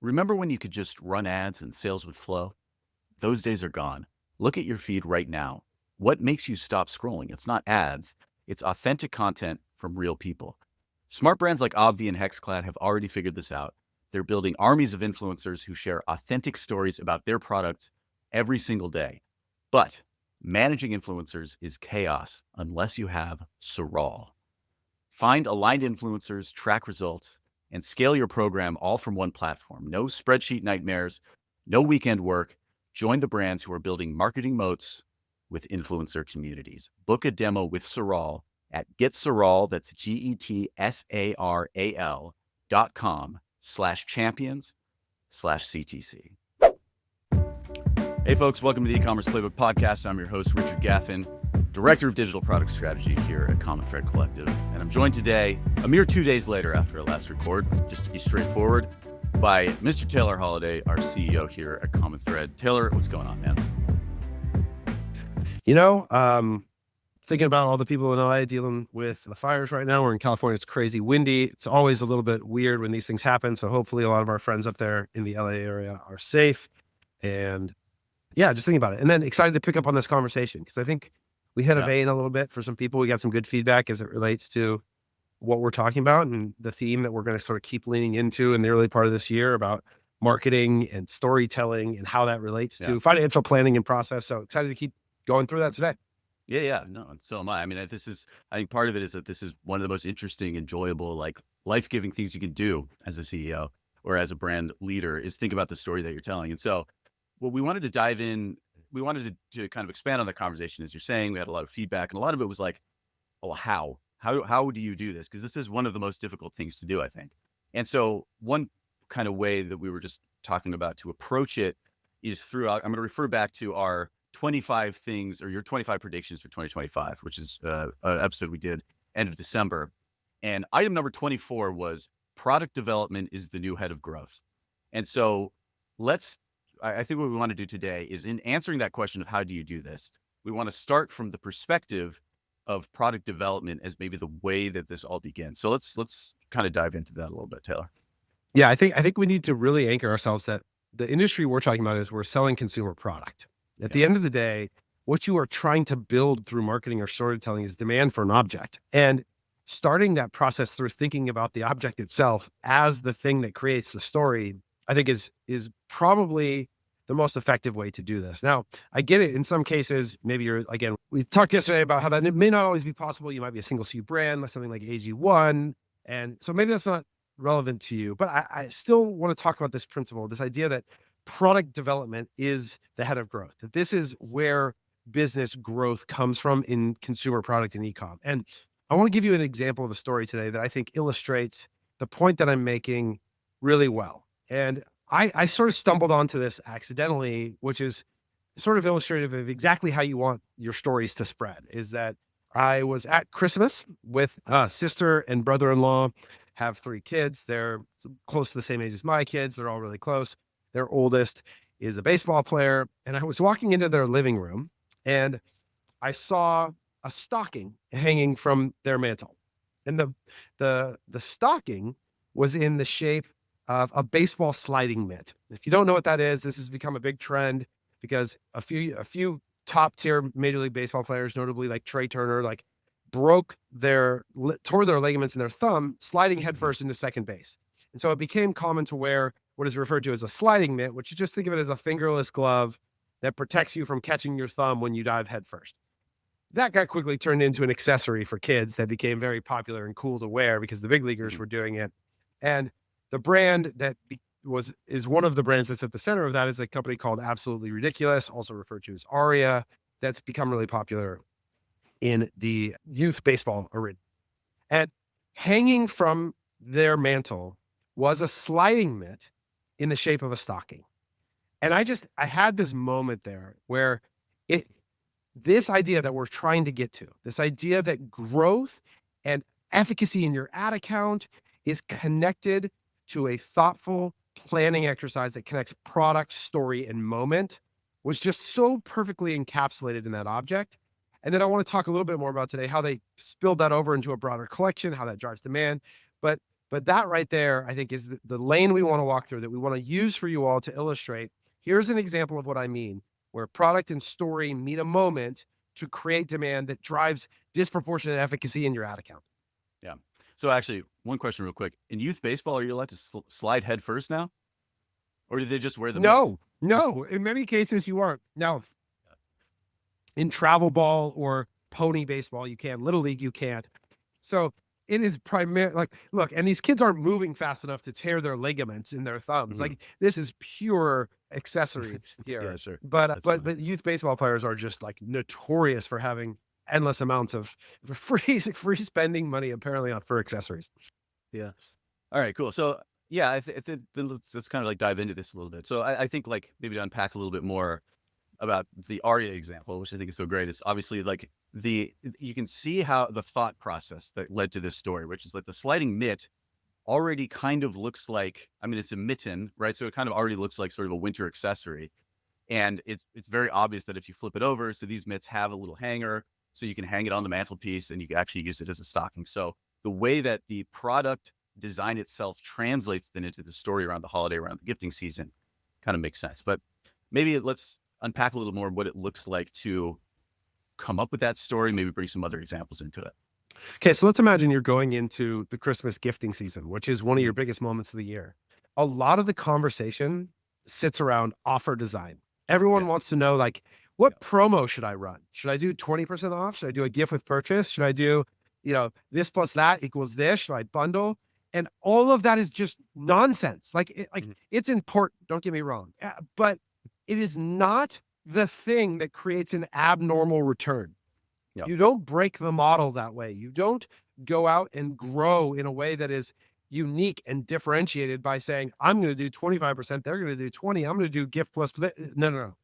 Remember when you could just run ads and sales would flow? Those days are gone. Look at your feed right now. What makes you stop scrolling? It's not ads, it's authentic content from real people. Smart brands like Obvi and Hexclad have already figured this out. They're building armies of influencers who share authentic stories about their products every single day. But managing influencers is chaos unless you have Sorol. Find aligned influencers, track results, and scale your program all from one platform. No spreadsheet nightmares, no weekend work. Join the brands who are building marketing moats with influencer communities. Book a demo with Sorol at getsorol, that's GETSARAL.com/champions/CTC. Hey folks, welcome to the Ecommerce Playbook Podcast. I'm your host, Richard Gaffin, Director of Digital Product Strategy here at Common Thread Collective. And I'm joined today, a mere 2 days later after our last record, just to be straightforward, by Mr. Taylor Holiday, our CEO here at Common Thread. Taylor, what's going on, man? Thinking about all the people in LA dealing with the fires right now. We're in California. It's crazy windy. It's always a little bit weird when these things happen. So hopefully a lot of our friends up there in the LA area are safe. And yeah, just thinking about it. And then excited to pick up on this conversation because I think we hit a vein a little bit for some people. We got some good feedback as it relates to what we're talking about and the theme that we're going to sort of keep leaning into in the early part of this year about marketing and storytelling and how that relates to financial planning and process. So excited to keep going through that today. Yeah. No, and so am I. I mean, I think part of it is that this is one of the most interesting, enjoyable, like life-giving things you can do as a CEO or as a brand leader is think about the story that you're telling. And so what we wanted to dive in, we wanted to kind of expand on the conversation. As you're saying, we had a lot of feedback and a lot of it was like, oh, how do you do this? Because this is one of the most difficult things to do, I think. And so one kind of way that we were just talking about to approach it is through, I'm going to refer back to our 25 things or your 25 predictions for 2025, which is an episode we did end of December. And item number 24 was product development is the new head of growth. And so I think what we want to do today is in answering that question of how do you do this, we want to start from the perspective of product development as maybe the way that this all begins. So let's kind of dive into that a little bit, Taylor. Yeah, I think we need to really anchor ourselves that the industry we're talking about is we're selling consumer product. At the end of the day, what you are trying to build through marketing or storytelling is demand for an object. And starting that process through thinking about the object itself as the thing that creates the story, I think is probably the most effective way to do this. Now, I get it. In some cases, maybe we talked yesterday about how that it may not always be possible. You might be a single SKU brand, like something like AG1. And so maybe that's not relevant to you, but I still want to talk about this principle, this idea that product development is the head of growth, that this is where business growth comes from in consumer product and e-com. And I want to give you an example of a story today that I think illustrates the point that I'm making really well. And I sort of stumbled onto this accidentally, which is sort of illustrative of exactly how you want your stories to spread, is that I was at Christmas with a sister and brother-in-law, have 3 kids. They're close to the same age as my kids. They're all really close. Their oldest is a baseball player. And I was walking into their living room and I saw a stocking hanging from their mantle. And the stocking was in the shape of a baseball sliding mitt. If you don't know what that is, this has become a big trend because a few top tier Major League Baseball players, notably like Trey Turner, like tore their ligaments in their thumb, sliding headfirst into second base. And so it became common to wear what is referred to as a sliding mitt, which you just think of it as a fingerless glove that protects you from catching your thumb when you dive headfirst. That got quickly turned into an accessory for kids that became very popular and cool to wear because the big leaguers were doing it. And the brand that is one of the brands that's at the center of that is a company called Absolutely Ridiculous, also referred to as Aria, that's become really popular in the youth baseball arena. And hanging from their mantle was a sliding mitt in the shape of a stocking. And I had this moment there where this idea that we're trying to get to, this idea that growth and efficacy in your ad account is connected to a thoughtful planning exercise that connects product, story, and moment was just so perfectly encapsulated in that object. And then I want to talk a little bit more about today, how they spilled that over into a broader collection, how that drives demand. But But that right there, I think, is the lane we want to walk through, that we want to use for you all to illustrate. Here's an example of what I mean, where product and story meet a moment to create demand that drives disproportionate efficacy in your ad account. Yeah. So actually, one question real quick. In youth baseball, are you allowed to slide head first now? Or do they just wear the mitts? No, no. In many cases, you aren't. Now, in travel ball or pony baseball, you can. Little league, you can't. So it is primarily like, look, and these kids aren't moving fast enough to tear their ligaments in their thumbs. Mhm. Like, this is pure accessory Yeah, here. sure. But That's fine. youth baseball players are just like notorious for having endless amounts of free spending money apparently on for accessories. Yeah. All right, cool. So yeah, I think then let's kind of like dive into this a little bit. So I think like maybe to unpack a little bit more about the Arya example, which I think is so great, is obviously like you can see how the thought process that led to this story, which is like the sliding mitt already kind of looks like, I mean, it's a mitten, right? So it kind of already looks like sort of a winter accessory. And it's very obvious that if you flip it over, so these mitts have a little hanger, so you can hang it on the mantelpiece and you can actually use it as a stocking. So the way that the product design itself translates then into the story around the holiday, around the gifting season, kind of makes sense. But maybe let's unpack a little more what it looks like to come up with that story, maybe bring some other examples into it. Okay, so let's imagine you're going into the Christmas gifting season, which is one of Mhm. your biggest moments of the year. A lot of the conversation sits around offer design. Yeah. Everyone wants to know, like, what Yeah. promo should I run? Should I do 20% off? Should I do a gift with purchase? Should I do, this plus that equals this? Should I bundle? And all of that is just nonsense. Mhm. It's important, don't get me wrong. But it is not the thing that creates an abnormal return. Yeah. You don't break the model that way. You don't go out and grow in a way that is unique and differentiated by saying, I'm going to do 25%, they're going to do 20, I'm going to do gift plus. No, no, no.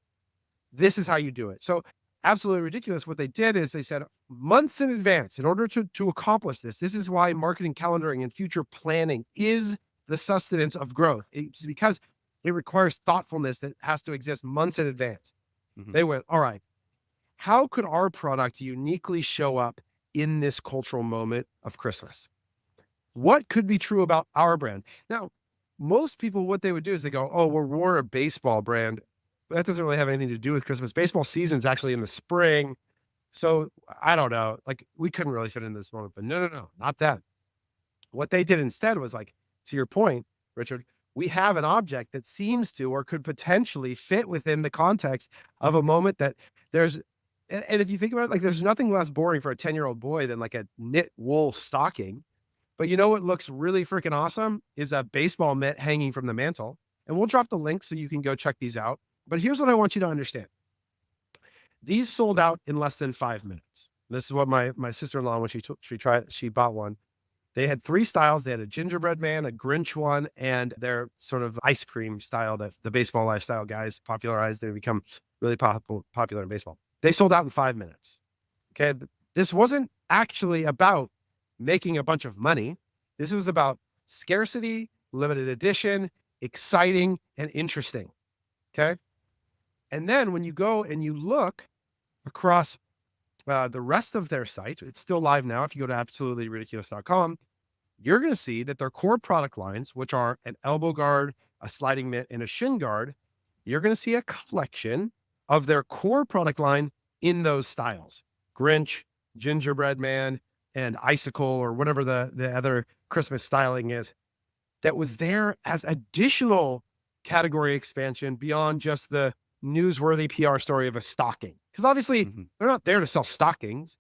This is how you do it. So absolutely ridiculous. What they did is they said months in advance, in order to accomplish this, this is why marketing calendaring and future planning is the sustenance of growth. It's because it requires thoughtfulness that has to exist months in advance. Mhm. They went, all right, how could our product uniquely show up in this cultural moment of Christmas? What could be true about our brand? Now, most people, what they would do is they go, oh, well, we're a baseball brand. That doesn't really have anything to do with Christmas. Baseball season's actually in the spring. So I don't know. Like, we couldn't really fit in this moment, but no, no, no, not that. What they did instead was like, to your point, Richard, we have an object that seems to or could potentially fit within the context of a moment that there's and if you think about it, like, there's nothing less boring for a 10-year-old boy than like a knit wool stocking. But you know what looks really freaking awesome is a baseball mitt hanging from the mantle. And we'll drop the link so you can go check these out. But here's what I want you to understand. These sold out in less than 5 minutes. This is what my sister-in-law, when she bought one. They had 3 styles. They had a gingerbread man, a Grinch one, and their sort of ice cream style that the baseball lifestyle guys popularized. They become really popular in baseball. They sold out in 5 minutes. Okay. This wasn't actually about making a bunch of money. This was about scarcity, limited edition, exciting, and interesting. Okay. And then when you go and you look across the rest of their site, it's still live now. If you go to absolutelyridiculous.com, you're going to see that their core product lines, which are an elbow guard, a sliding mitt, and a shin guard, you're going to see a collection of their core product line in those styles: Grinch, gingerbread man, and icicle, or whatever the other Christmas styling is, that was there as additional category expansion beyond just the newsworthy PR story of a stocking. Because obviously Mhm. they're not there to sell stockings.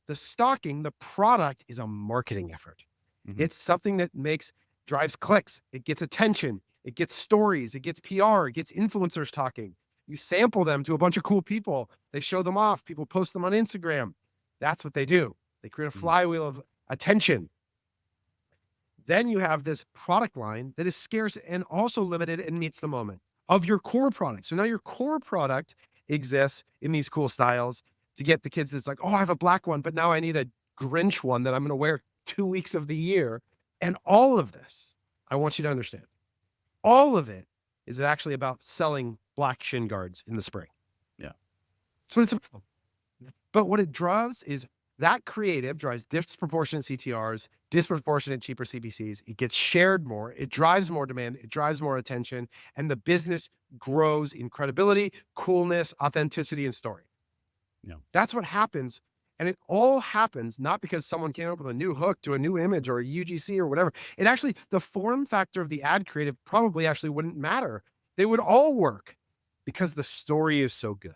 The stocking, the product, is a marketing effort. Mhm. It's something that drives clicks. It gets attention. It gets stories. It gets PR. It gets influencers talking. You sample them to a bunch of cool people. They show them off. People post them on Instagram. That's what they do. They create a Mhm. flywheel of attention. Then you have this product line that is scarce and also limited and meets the moment of your core product. So now your core product exists in these cool styles to get the kids that's like, oh, I have a black one, but now I need a Grinch one that I'm going to wear 2 weeks of the year. And all of this, I want you to understand, all of it is actually about selling black shin guards in the spring. Yeah. That's what it's about. But what it draws is That creative drives disproportionate CTRs, disproportionate cheaper CPCs. It gets shared more. It drives more demand. It drives more attention. And the business grows in credibility, coolness, authenticity, and story. Yeah. That's what happens. And it all happens not because someone came up with a new hook to a new image or a UGC or whatever. It actually, the form factor of the ad creative probably actually wouldn't matter. They would all work because the story is so good.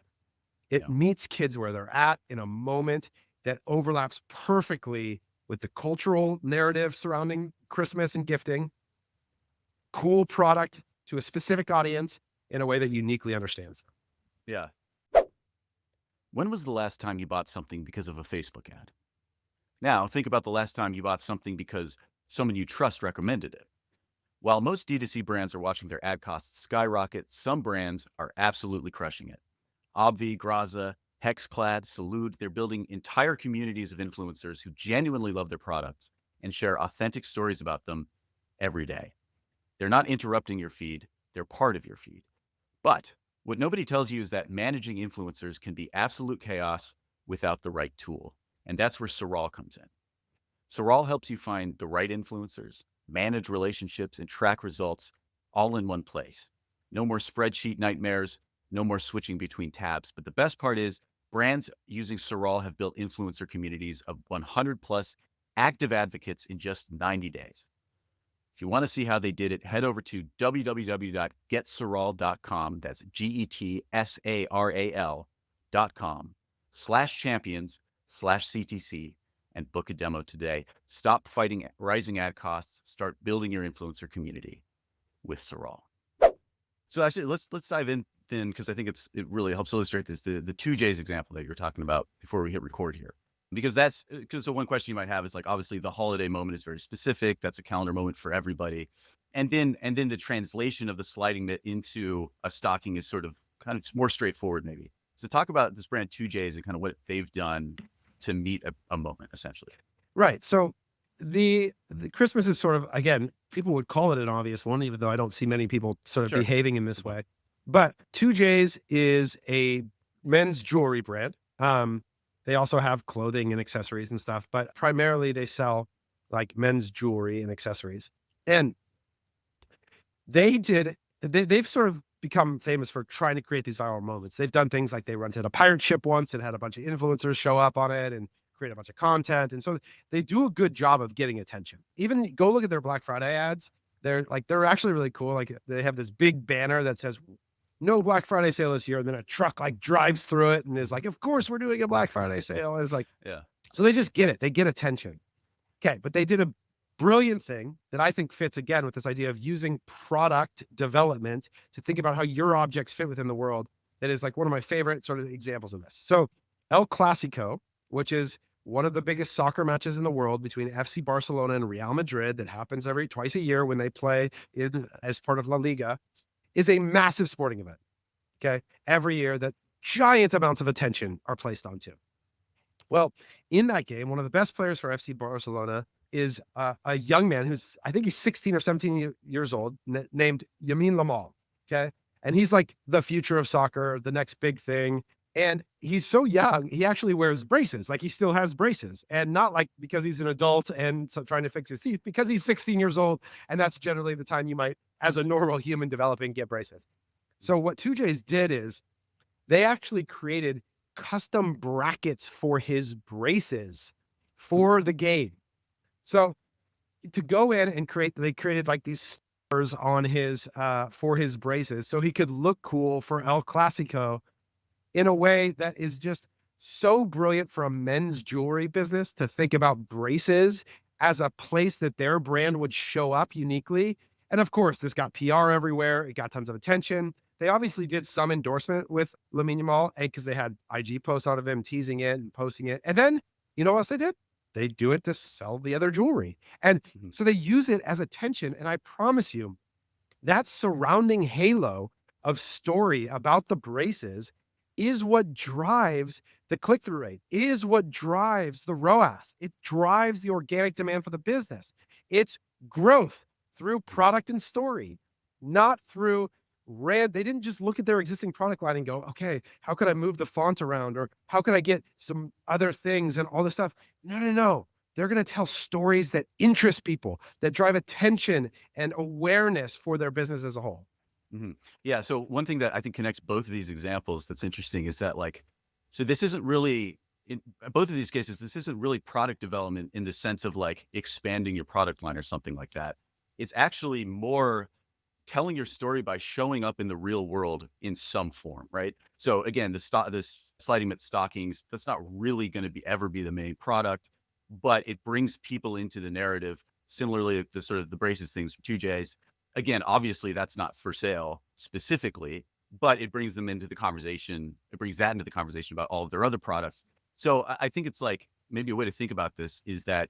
It Yeah. meets kids where they're at in a moment that overlaps perfectly with the cultural narrative surrounding Christmas and gifting, cool product to a specific audience in a way that uniquely understands. Yeah. When was the last time you bought something because of a Facebook ad? Now, think about the last time you bought something because someone you trust recommended it. While most D2C brands are watching their ad costs skyrocket, some brands are absolutely crushing it. Obvi, Graza, Hexclad, Salute, they're building entire communities of influencers who genuinely love their products and share authentic stories about them every day. They're not interrupting your feed, they're part of your feed. But what nobody tells you is that managing influencers can be absolute chaos without the right tool. And that's where Sorrel comes in. Sorrel helps you find the right influencers, manage relationships, and track results all in one place. No more spreadsheet nightmares, no more switching between tabs. But the best part is brands using Sorrel have built influencer communities of 100 plus active advocates in just 90 days. If you want to see how they did it, head over to www.getsorrel.com. That's GETSARAL.com/champions/CTC and book a demo today. Stop fighting rising ad costs. Start building your influencer community with Sorrel. So actually, let's dive in then, because I think it really helps illustrate this. The two J's example that you're talking about before we hit record here, because that's because so one question you might have is like, obviously the holiday moment is very specific. That's a calendar moment for everybody, and then the translation of the sliding bit into a stocking is sort of kind of more straightforward maybe. So talk about this brand 2J's and kind of what they've done to meet a moment essentially. Right. So the Christmas is sort of, again, people would call it an obvious one, even though I don't see many people sort of Sure. behaving in this way. But 2J's is a men's jewelry brand. They also have clothing and accessories and stuff, but primarily they sell like men's jewelry and accessories. And they've sort of become famous for trying to create these viral moments. They've done things like they rented a pirate ship once and had a bunch of influencers show up on it and create a bunch of content. And so they do a good job of getting attention. Even go look at their Black Friday ads. They're actually really cool. Like they have this big banner that says no Black Friday sale this year. And then a truck like drives through it and is like, of course we're doing a Black Friday sale. And it's like, Yeah. so they just get it. They get attention. Okay. But they did a brilliant thing that I think fits again with this idea of using product development to think about how your objects fit within the world. That is like one of my favorite sort of examples of this. So El Clasico, which is one of the biggest soccer matches in the world between FC Barcelona and Real Madrid that happens every twice a year when they play in as part of La Liga, is a massive sporting event. Okay. Every year that giant amounts of attention are placed onto. Well, in that game, one of the best players for FC Barcelona is a young man who's, I think he's 16 or 17 years old, named Yamin Lamal. Okay. And he's like the future of soccer, the next big thing. And he's so young, he actually wears braces. Like he still has braces, and not like because he's an adult and so trying to fix his teeth, because he's 16 years old. And that's generally the time you might, as a normal human developing, get braces. So what 2J's did is they actually created custom brackets for his braces for the game. So to go in and they created like these stars on his, for his braces so he could look cool for El Clasico in a way that is just so brilliant for a men's jewelry business to think about braces as a place that their brand would show up uniquely. And of course, this got PR everywhere. It got tons of attention. They obviously did some endorsement with Lamine Yamal because they had IG posts out of him teasing it and posting it. And then, you know what else they did? They do it to sell the other jewelry. And so they use it as attention. And I promise you, that surrounding halo of story about the braces is what drives the click-through rate, is what drives the ROAS. It drives the organic demand for the business. It's growth through product and story, not through they didn't just look at their existing product line and go, okay, how could I move the font around? Or how could I get some other things and all this stuff? No, no, no. They're going to tell stories that interest people, that drive attention and awareness for their business as a whole. Mhm. Yeah, so one thing that I think connects both of these examples that's interesting is that, like, so this isn't really in both of these cases, this isn't really product development in the sense of, like, expanding your product line or something like that. It's actually more telling your story by showing up in the real world in some form, right? So again, this sliding Mitt stockings, that's not really gonna be ever be the main product, but it brings people into the narrative. Similarly, the sort of the braces things, 2Js. Again, obviously that's not for sale specifically, but it brings them into the conversation. It brings that into the conversation about all of their other products. So I think it's like maybe a way to think about this is that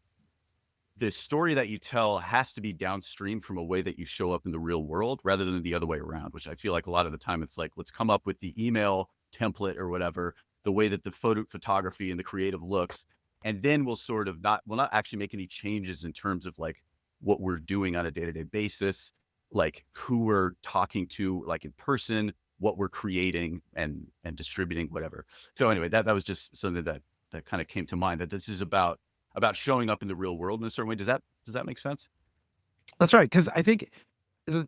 the story that you tell has to be downstream from a way that you show up in the real world rather than the other way around, which I feel like a lot of the time it's like, let's come up with the email template or whatever, the way that the photography and the creative looks. And then we'll sort of we'll not actually make any changes in terms of like what we're doing on a day-to-day basis, like who we're talking to, like in person, what we're creating and distributing, whatever. So anyway, that was just something that kind of came to mind, that this is about showing up in the real world in a certain way. Does that make sense? That's right. Cause I think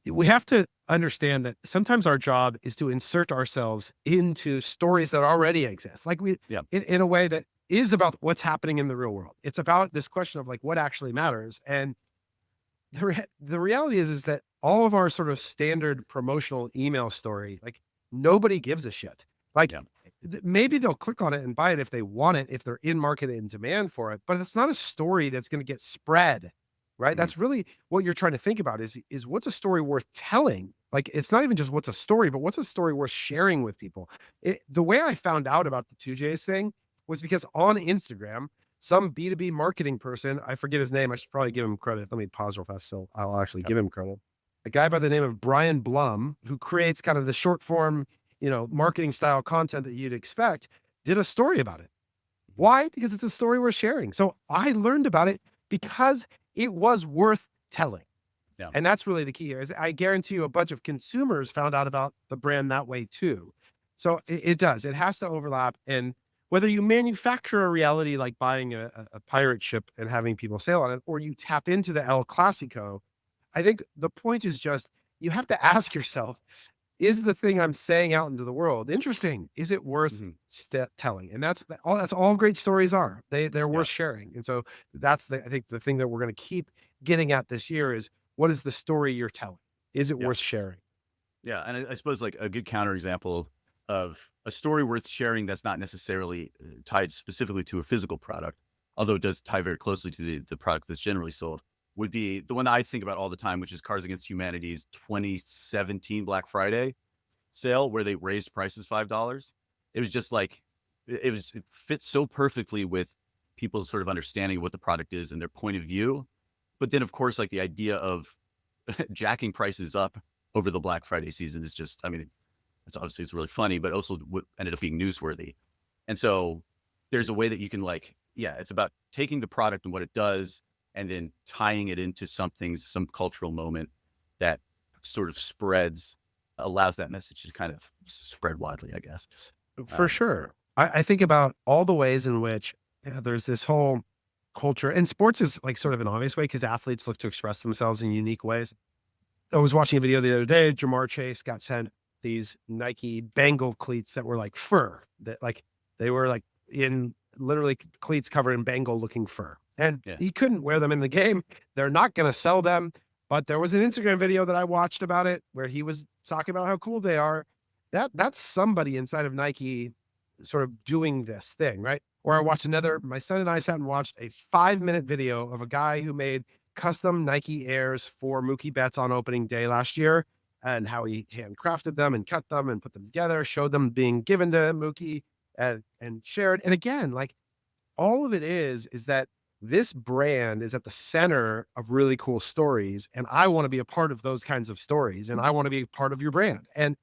we have to understand that sometimes our job is to insert ourselves into stories that already exist. Like Yeah. in a way that is about what's happening in the real world. It's about this question of like what actually matters. And the reality is that all of our sort of standard promotional email story, like nobody gives a shit. Like Yeah. maybe they'll click on it and buy it if they want it, if they're in market and demand for it, but it's not a story that's going to get spread, right? Mhm. That's really what you're trying to think about is what's a story worth telling? Like it's not even just what's a story, but what's a story worth sharing with people? The way I found out about the 2Js thing was because on Instagram, some B2B marketing person, I forget his name. I should probably give him credit. Let me pause real fast. So I'll actually Yep. give him credit. A guy by the name of Brian Blum, who creates kind of the short form, marketing style content that you'd expect, did a story about it. Mhm. Why? Because it's a story worth sharing. So I learned about it because it was worth telling. Yeah. And that's really the key here is I guarantee you a bunch of consumers found out about the brand that way too. So it does. It has to overlap. And whether you manufacture a reality like buying a pirate ship and having people sail on it, or you tap into the El Clasico, I think the point is just you have to ask yourself, is the thing I'm saying out into the world interesting? Is it worth Mhm. telling? And that's all great stories are. They're Yeah. worth sharing. And so that's I think the thing that we're going to keep getting at this year is what is the story you're telling? Is it Yeah. worth sharing? Yeah. And I suppose like a good counterexample of a story worth sharing that's not necessarily tied specifically to a physical product, although it does tie very closely to the product that's generally sold, would be the one that I think about all the time, which is Cars Against Humanity's 2017 Black Friday sale where they raised prices $5. It was just like it fits so perfectly with people's sort of understanding of what the product is and their point of view. But then of course, like the idea of jacking prices up over the Black Friday season is just, I mean, it's really funny, but also what ended up being newsworthy. And so there's a way that you can like, yeah, it's about taking the product and what it does and then tying it into some cultural moment that sort of allows that message to kind of spread widely, I guess. For Um, sure. I think about all the ways in which there's this whole culture, and sports is like sort of an obvious way because athletes look to express themselves in unique ways. I was watching a video the other day. Jamar Chase got sent these Nike Bengal cleats that were like fur, that like they were like in literally cleats covered in Bengal looking fur. And yeah. he couldn't wear them in the game. They're not going to sell them. But there was an Instagram video that I watched about it where he was talking about how cool they are. That's somebody inside of Nike sort of doing this thing, right? Or I watched my son and I sat and watched a 5-minute video of a guy who made custom Nike Airs for Mookie Betts on opening day last year and how he handcrafted them and cut them and put them together, showed them being given to Mookie and shared. And again, like all of it is that this brand is at the center of really cool stories. And I want to be a part of those kinds of stories. And I want to be a part of your brand. And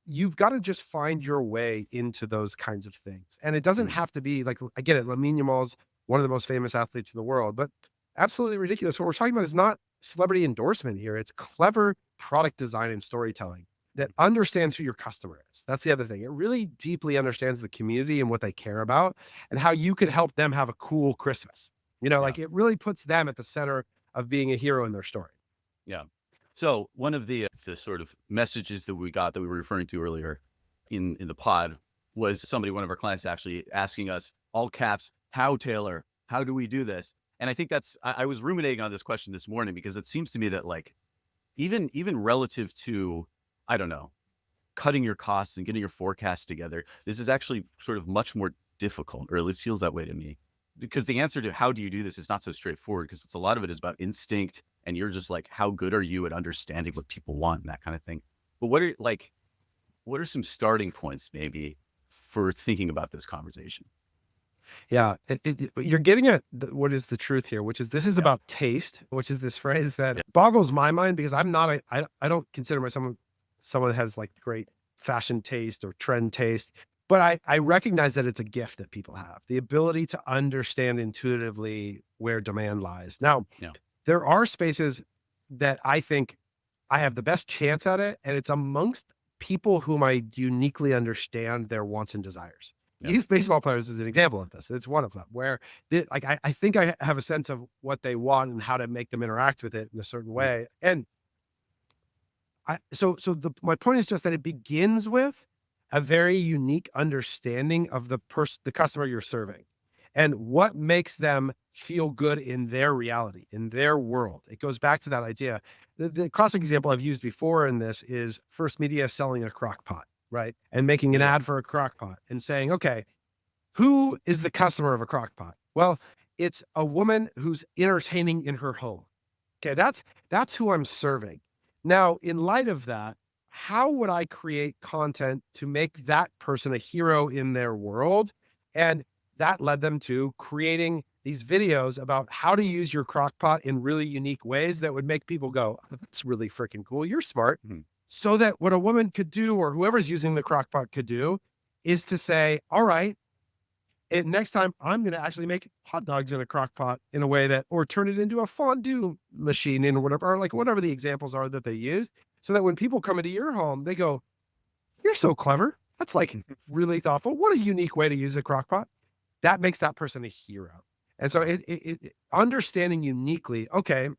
you've got to just find your way into those kinds of things. And it doesn't Mhm. have to be like, I get it. Lamine Yamal's one of the most famous athletes in the world, but absolutely ridiculous. What we're talking about is not celebrity endorsement here. It's clever product design and storytelling. that understands who your customer is. That's the other thing. It really deeply understands the community and what they care about and how you could help them have a cool Christmas. Yeah. Like it really puts them at the center of being a hero in their story. Yeah. So one of the sort of messages that we got that we were referring to earlier in the pod was somebody, one of our clients actually asking us, all caps, how, Taylor, how do we do this? And I think I was ruminating on this question this morning because it seems to me that like, even relative to, I don't know, cutting your costs and getting your forecast together, this is actually sort of much more difficult, or at least feels that way to me. Because the answer to how do you do this is not so straightforward because it's a lot of it is about instinct and you're just like, how good are you at understanding what people want and that kind of thing. But what are some starting points maybe for thinking about this conversation? Yeah, you're getting at what is the truth here, which is this is Yeah. about taste, which is this phrase that Yeah. boggles my mind because I'm not I don't consider myself someone that has like great fashion taste or trend taste, but I recognize that it's a gift that people have, the ability to understand intuitively where demand lies. Now, Yeah. there are spaces that I think I have the best chance at it, and it's amongst people whom I uniquely understand their wants and desires. Yeah. Youth baseball players is an example of this. It's one of them where like I think I have a sense of what they want and how to make them interact with it in a certain Mhm. way. And my point is just that it begins with a very unique understanding of the customer you're serving and what makes them feel good in their reality, in their world. It goes back to that idea. The classic example I've used before in this is First Media selling a crock pot, right? And making an Yeah. ad for a crock pot and saying, okay, who is the customer of a crock pot? Well, it's a woman who's entertaining in her home. Okay, that's who I'm serving. Now, in light of that, how would I create content to make that person a hero in their world? And that led them to creating these videos about how to use your crock pot in really unique ways that would make people go, "Oh, that's really freaking cool. You're smart." Mhm. So that what a woman could do, or whoever's using the crock pot could do, is to say, all right, next time I'm going to actually make hot dogs in a crock pot in a way that, or turn it into a fondue machine in or whatever, or like whatever the examples are that they use. So that when people come into your home, they go, you're so clever. That's like really thoughtful. What a unique way to use a crock pot. That makes that person a hero. And so Wow. understanding uniquely, okay,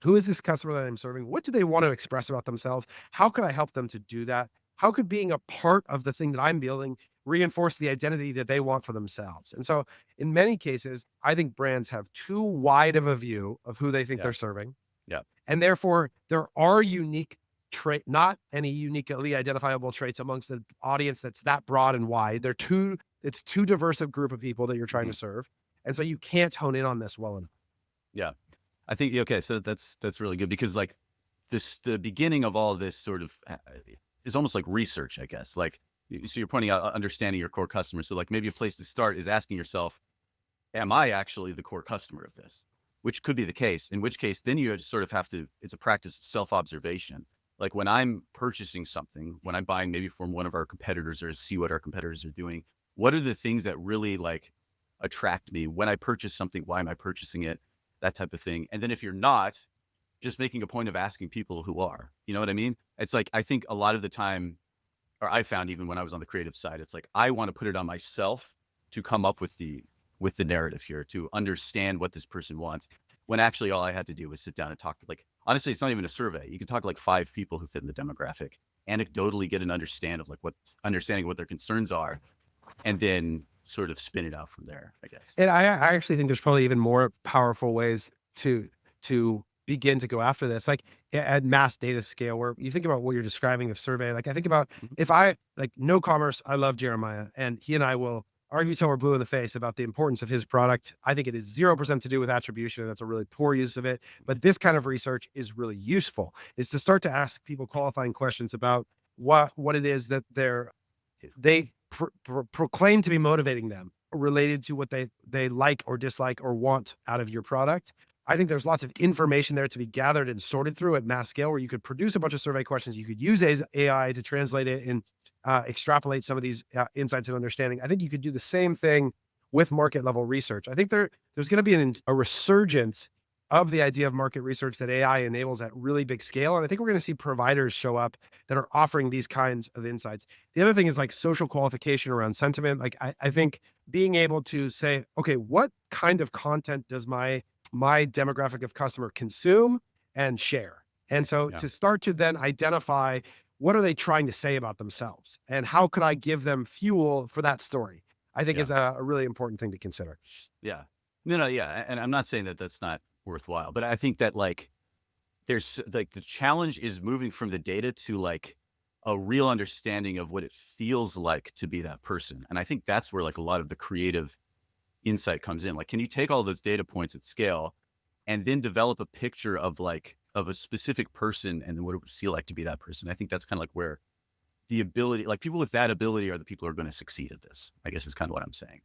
who is this customer that I'm serving? What do they want to express about themselves? How can I help them to do that? How could being a part of the thing that I'm building reinforce the identity that they want for themselves? And so, in many cases, I think brands have too wide of a view of who they think Yeah. they're serving. Yeah. And therefore, there are unique not any uniquely identifiable traits amongst the audience that's that broad and wide. It's too diverse a group of people that you're trying Mhm. to serve. And so you can't hone in on this well enough. Yeah. I think, okay. So that's really good because like the beginning of all of this sort of is almost like research, I guess. Like, so you're pointing out understanding your core customer. So like maybe a place to start is asking yourself, am I actually the core customer of this? Which could be the case, in which case, then you sort of have to, it's a practice of self observation. Like when I'm purchasing something, when I'm buying maybe from one of our competitors or to see what our competitors are doing, what are the things that really like attract me when I purchase something? Why am I purchasing it? That type of thing. And then if you're not, just making a point of asking people who are, you know what I mean? It's like, I think a lot of the time, or I found even when I was on the creative side, it's like, I want to put it on myself to come up with the narrative here, to understand what this person wants. When actually all I had to do was sit down and talk to like, honestly, it's not even a survey. You can talk to like 5 people who fit in the demographic, anecdotally get an understanding of what their concerns are, and then sort of spin it out from there, I guess. And I actually think there's probably even more powerful ways to begin to go after this, like at mass data scale, where you think about what you're describing of survey. Like I think about Mhm. if I like no commerce, I love Jeremiah, and he and I will argue till we're blue in the face about the importance of his product. I think it is 0% to do with attribution, and that's a really poor use of it. But this kind of research is really useful. Is to start to ask people qualifying questions about what it is that they proclaim to be motivating them related to what they like or dislike or want out of your product. I think there's lots of information there to be gathered and sorted through at mass scale where you could produce a bunch of survey questions. You could use AI to translate it and extrapolate some of these insights and understanding. I think you could do the same thing with market level research. I think there's going to be a resurgence of the idea of market research that AI enables at really big scale. And I think we're going to see providers show up that are offering these kinds of insights. The other thing is like social qualification around sentiment. Like I think being able to say, okay, what kind of content does my demographic of customer consume and share? And so Yeah. to start to then identify what are they trying to say about themselves and how could I give them fuel for that story? I think Yeah. is a really important thing to consider. Yeah. No, yeah. And I'm not saying that that's not worthwhile, but I think that like there's like the challenge is moving from the data to like a real understanding of what it feels like to be that person. And I think that's where like a lot of the creative insight comes in. Like, can you take all those data points at scale and then develop a picture of like of a specific person and then what it would feel like to be that person? I think that's kind of like where the ability, like people with that ability are the people who are going to succeed at this, I guess is kind of what I'm saying.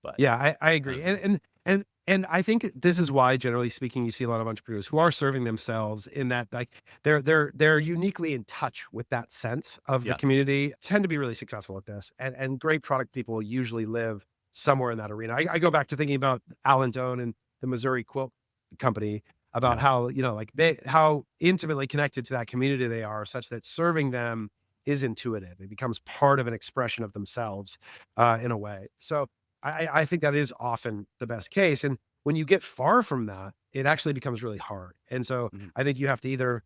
But Yeah, I I agree. don't know. And I think this is why, generally speaking, you see a lot of entrepreneurs who are serving themselves in that like they're uniquely in touch with that sense of the Yeah. community, tend to be really successful at this. And great product people usually live somewhere in that arena. I go back to thinking about Alan Doan and the Missouri Quilt Company about Yeah. how, like how intimately connected to that community they are, such that serving them is intuitive. It becomes part of an expression of themselves in a way. So I think that is often the best case. And when you get far from that, it actually becomes really hard. And so Mhm. I think you have to either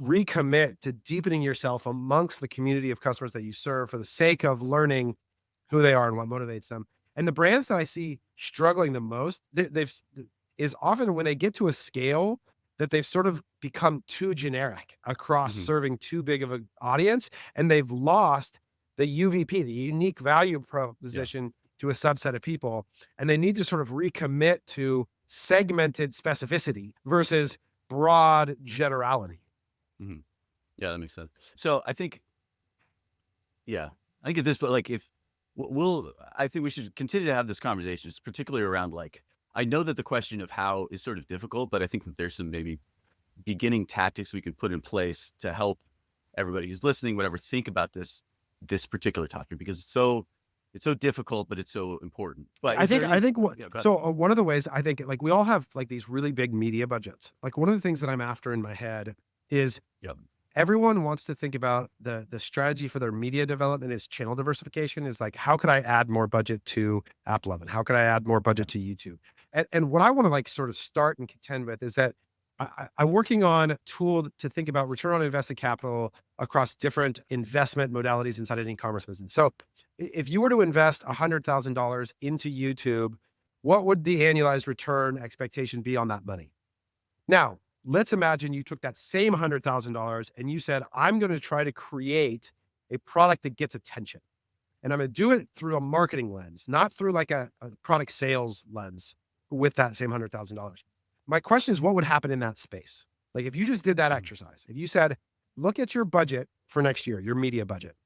recommit to deepening yourself amongst the community of customers that you serve for the sake of learning who they are and what motivates them. And the brands that I see struggling the most, they've is often when they get to a scale that they've sort of become too generic across Mhm. serving too big of an audience, and they've lost the UVP, the unique value Yeah. proposition to a subset of people, and they need to sort of recommit to segmented specificity versus broad generality. Mhm. Yeah, that makes sense. So I think, yeah, I think at this, but like if I think we should continue to have this conversation, particularly around like, I know that the question of how is sort of difficult, but I think that there's some maybe beginning tactics we can put in place to help everybody who's listening, whatever, think about this particular topic because it's so difficult, but it's so important. But I is there think any? I think what Yeah, go ahead. so one of the ways I think like we all have like these really big media budgets. Like one of the things that I'm after in my head is Yep. everyone wants to think about the strategy for their media development is channel diversification is like how could I add more budget to AppLovin? How could I add more Yeah. budget to YouTube? And what I want to like sort of start and contend with is that I'm working on a tool to think about return on invested capital across different investment modalities inside an e-commerce business. So if you were to invest $100,000 into YouTube, what would the annualized return expectation be on that money? Now, let's imagine you took that same $100,000 and you said, I'm going to try to create a product that gets attention. And I'm going to do it through a marketing lens, not through like a product sales lens with that same $100,000. My question is, what would happen in that space? Like if you just did that Mhm. exercise, if you said, look at your budget for next year, your media budget,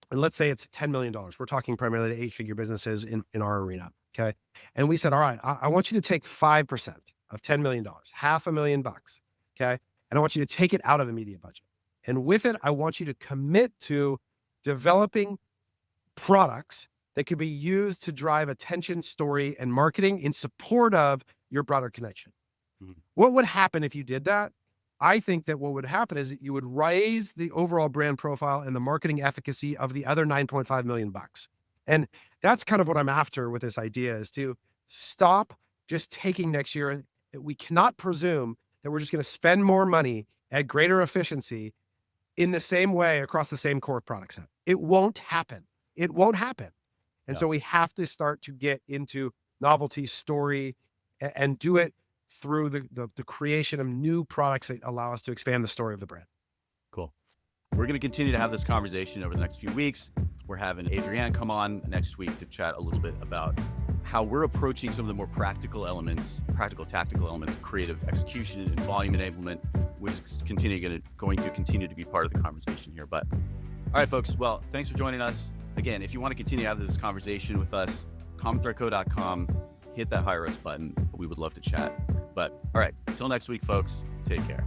and let's say it's $10 million. We're talking primarily to eight-figure businesses in our arena. Okay. And we said, all right, I want you to take 5% of $10 million, half a million bucks. Okay. And I want you to take it out of the media budget. And with it, I want you to commit to developing products that could be used to drive attention, story, and marketing in support of your broader connection. Mhm. What would happen if you did that? I think that what would happen is that you would raise the overall brand profile and the marketing efficacy of the other 9.5 million bucks. And that's kind of what I'm after with this idea is to stop just taking next year. And we cannot presume that we're just going to spend more money at greater efficiency in the same way across the same core product set. It won't happen. It won't happen. And Yeah. so we have to start to get into novelty, story, and do it through the creation of new products that allow us to expand the story of the brand. Cool. We're going to continue to have this conversation over the next few weeks. We're having Adrienne come on next week to chat a little bit about how we're approaching some of the more practical elements, practical tactical elements of creative execution and volume enablement, which is going to continue to be part of the conversation here. But all right, folks. Well, thanks for joining us. Again, if you want to continue to have this conversation with us, commonthreadco.com, hit that hire us button. We would love to chat. But all right, until next week, folks, take care.